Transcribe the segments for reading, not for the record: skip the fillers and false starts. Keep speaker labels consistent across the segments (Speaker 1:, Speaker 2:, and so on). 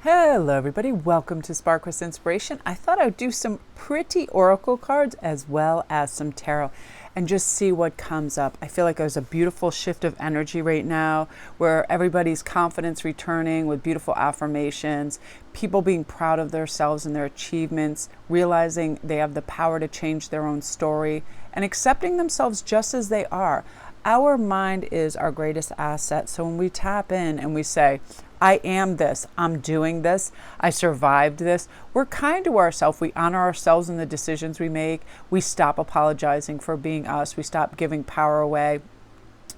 Speaker 1: Hello everybody, welcome to Spark with Inspiration. I thought I'd do some pretty oracle cards as well as some tarot and just see what comes up. I feel like there's a beautiful shift of energy right now where everybody's confidence returning with beautiful affirmations, people being proud of themselves and their achievements, realizing they have the power to change their own story and accepting themselves just as they are. Our mind is our greatest asset. So when we tap in and we say, I am this, I'm doing this, I survived this, we're kind to ourselves. We honor ourselves in the decisions we make. We stop apologizing for being us. We stop giving power away.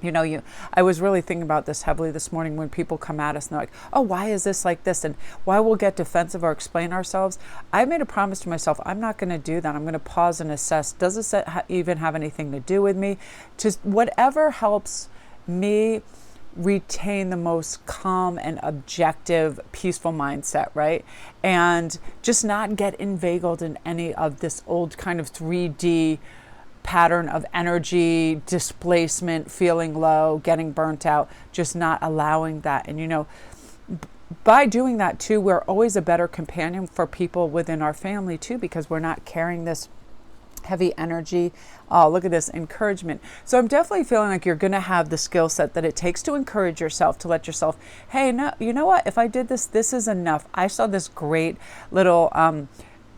Speaker 1: I was really thinking about this heavily this morning when people come at us and they're like, oh, why is this like this? And why we'll get defensive or explain ourselves. I made a promise to myself, I'm not going to do that. I'm going to pause and assess. Does this even have anything to do with me? Just whatever helps me retain the most calm and objective, peaceful mindset, right? And just not get inveigled in any of this old kind of 3D pattern of energy, displacement, feeling low, getting burnt out, just not allowing that. And by doing that too, we're always a better companion for people within our family too, because we're not carrying this heavy energy. Oh, look at this encouragement. So I'm definitely feeling like you're going to have the skill set that it takes to encourage yourself, to let yourself, hey, no, you know what? If I did this, this is enough. I saw this great little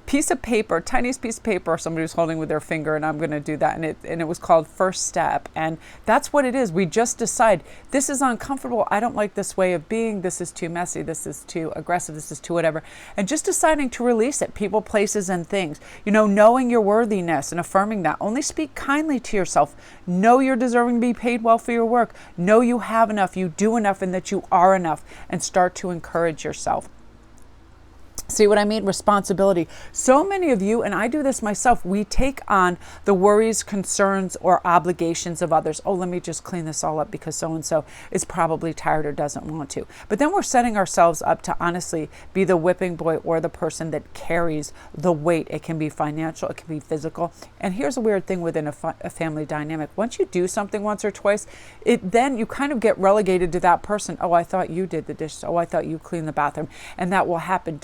Speaker 1: piece of paper, tiniest piece of paper somebody was holding with their finger, and I'm going to do that. And it was called First Step. And that's what it is. We just decide, this is uncomfortable. I don't like this way of being. This is too messy. This is too aggressive. This is too whatever. And just deciding to release it. People, places, and things. Knowing your worthiness and affirming that. Only speak kindly to yourself. Know you're deserving to be paid well for your work. Know you have enough. You do enough, and that you are enough. And start to encourage yourself. See what I mean? Responsibility. So many of you, and I do this myself, we take on the worries, concerns, or obligations of others. Oh, let me just clean this all up because so-and-so is probably tired or doesn't want to. But then we're setting ourselves up to honestly be the whipping boy or the person that carries the weight. It can be financial, it can be physical. And here's a weird thing within a family dynamic. Once you do something once or twice, then you kind of get relegated to that person. Oh, I thought you did the dishes. Oh, I thought you cleaned the bathroom. And that will happen.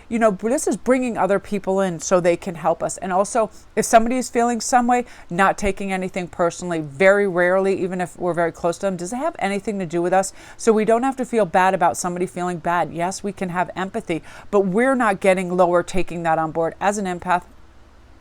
Speaker 1: This is bringing other people in so they can help us. And also, if somebody is feeling some way, not taking anything personally, very rarely, even if we're very close to them, does it have anything to do with us? So we don't have to feel bad about somebody feeling bad. Yes, we can have empathy, but we're not getting lower taking that on board. As an empath,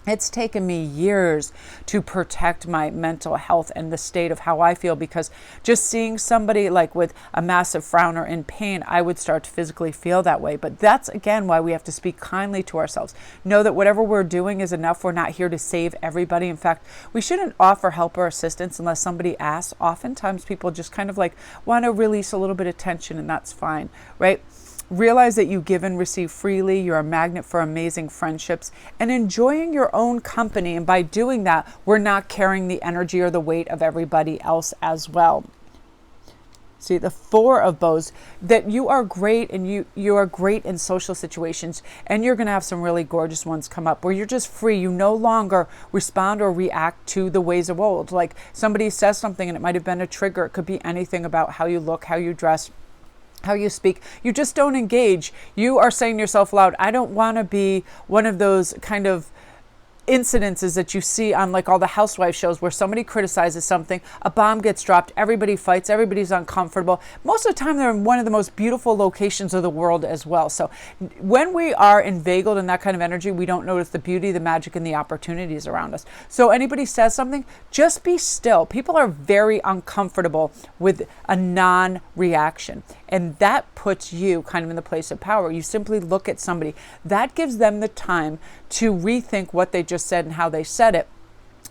Speaker 1: it's taken me years to protect my mental health and the state of how I feel, because just seeing somebody like with a massive frown or in pain, I would start to physically feel that way. But that's again why we have to speak kindly to ourselves. Know that whatever we're doing is enough. We're not here to save everybody. In fact, we shouldn't offer help or assistance unless somebody asks. Oftentimes people just kind of like want to release a little bit of tension, and that's fine, right? Realize that you give and receive freely. You're a magnet for amazing friendships and enjoying your own company. And by doing that, we're not carrying the energy or the weight of everybody else as well. See, the Four of Bows, that you are great, and you are great in social situations, and you're going to have some really gorgeous ones come up where you're just free. You no longer respond or react to the ways of old. Like somebody says something and it might have been a trigger. It could be anything about how you look, how you dress, how you speak. You just don't engage. You are saying to yourself loud, I don't want to be one of those kind of incidences that you see on like all the housewife shows where somebody criticizes something, a bomb gets dropped, everybody fights, everybody's uncomfortable. Most of the time they're in one of the most beautiful locations of the world as well. So when we are inveigled in that kind of energy, we don't notice the beauty, the magic, and the opportunities around us. So anybody says something, just be still. People are very uncomfortable with a non-reaction. And that puts you kind of in the place of power. You simply look at somebody. That gives them the time to rethink what they just said and how they said it.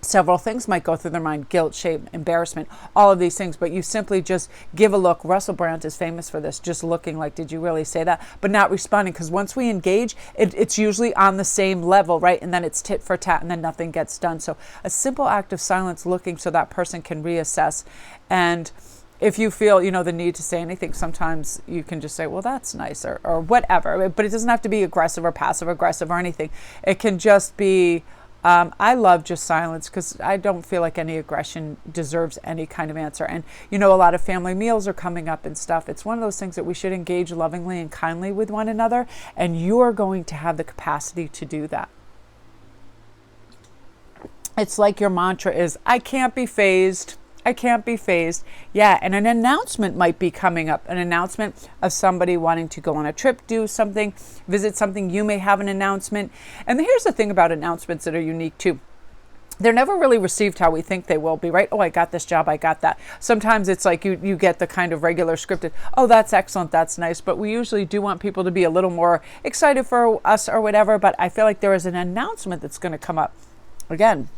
Speaker 1: Several things might go through their mind: guilt, shame, embarrassment, all of these things. But you simply just give a look. Russell Brand is famous for this, just looking like, did you really say that? But not responding, because once we engage, it's usually on the same level, right? And then it's tit for tat, and then nothing gets done. So a simple act of silence, looking so that person can reassess. And if you feel, the need to say anything, sometimes you can just say, well, that's nice, or whatever. But it doesn't have to be aggressive or passive aggressive or anything. It can just be, I love just silence because I don't feel like any aggression deserves any kind of answer. And, you know, a lot of family meals are coming up and stuff. It's one of those things that we should engage lovingly and kindly with one another. And you're going to have the capacity to do that. It's like your mantra is, I can't be phased. I can't be phased. Yeah, and an announcement might be coming up, an announcement of somebody wanting to go on a trip, do something, visit something. You may have an announcement. And here's the thing about announcements that are unique too. They're never really received how we think they will be, right? Oh, I got this job, I got that. Sometimes it's like you get the kind of regular scripted, oh, that's excellent, that's nice. But we usually do want people to be a little more excited for us or whatever. But I feel like there is an announcement that's going to come up. Again,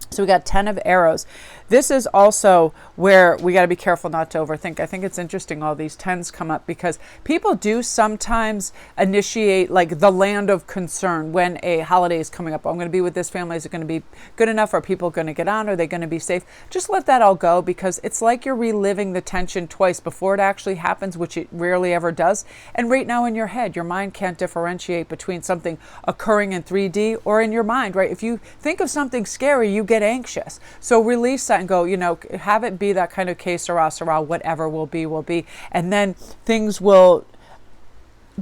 Speaker 1: so we got 10 of arrows. This is also where we got to be careful not to overthink. I think it's interesting all these 10s come up because people do sometimes initiate like the land of concern when a holiday is coming up. I'm going to be with this family. Is it going to be good enough? Are people going to get on? Are they going to be safe? Just let that all go because it's like you're reliving the tension twice before it actually happens, which it rarely ever does. And right now in your head, your mind can't differentiate between something occurring in 3D or in your mind, right? If you think of something scary, you get anxious. So release that and go, you know, have it be that kind of que sera, sera, whatever will be, will be. And then things will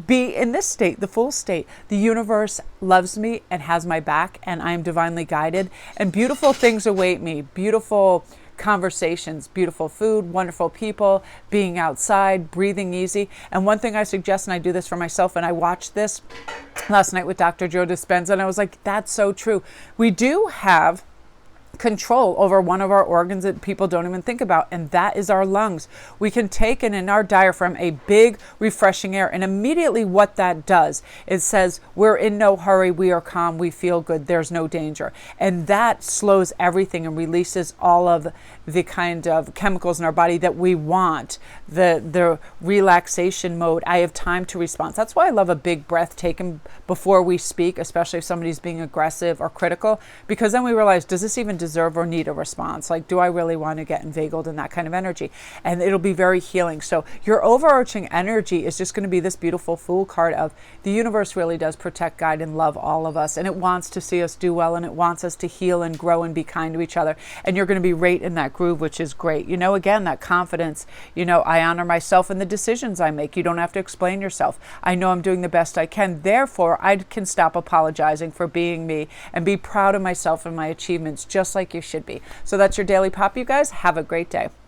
Speaker 1: be in this state, the full state. The universe loves me and has my back, and I am divinely guided. And beautiful things await me. Beautiful conversations, beautiful food, wonderful people, being outside, breathing easy. And one thing I suggest, and I do this for myself, and I watched this last night with Dr. Joe Dispenza, and I was like, that's so true. We do have control over one of our organs that people don't even think about, and that is our lungs. We can take in our diaphragm a big refreshing air, and immediately what that does, it says we're in no hurry, we are calm, we feel good, there's no danger. And that slows everything and releases all of the kind of chemicals in our body that we want, the relaxation mode. I have time to respond. That's why I love a big breath taken before we speak, especially if somebody's being aggressive or critical, because then we realize, does this even deserve or need a response? Like, do I really want to get inveigled in that kind of energy? And it'll be very healing. So your overarching energy is just going to be this beautiful Fool card of the universe really does protect, guide, and love all of us. And it wants to see us do well, and it wants us to heal and grow and be kind to each other. And you're going to be right in that groove, which is great. You know, again, that confidence, you know, I honor myself in the decisions I make. You don't have to explain yourself. I know I'm doing the best I can. Therefore, I can stop apologizing for being me and be proud of myself and my achievements, just like you should be. So that's your daily pop, you guys. Have a great day.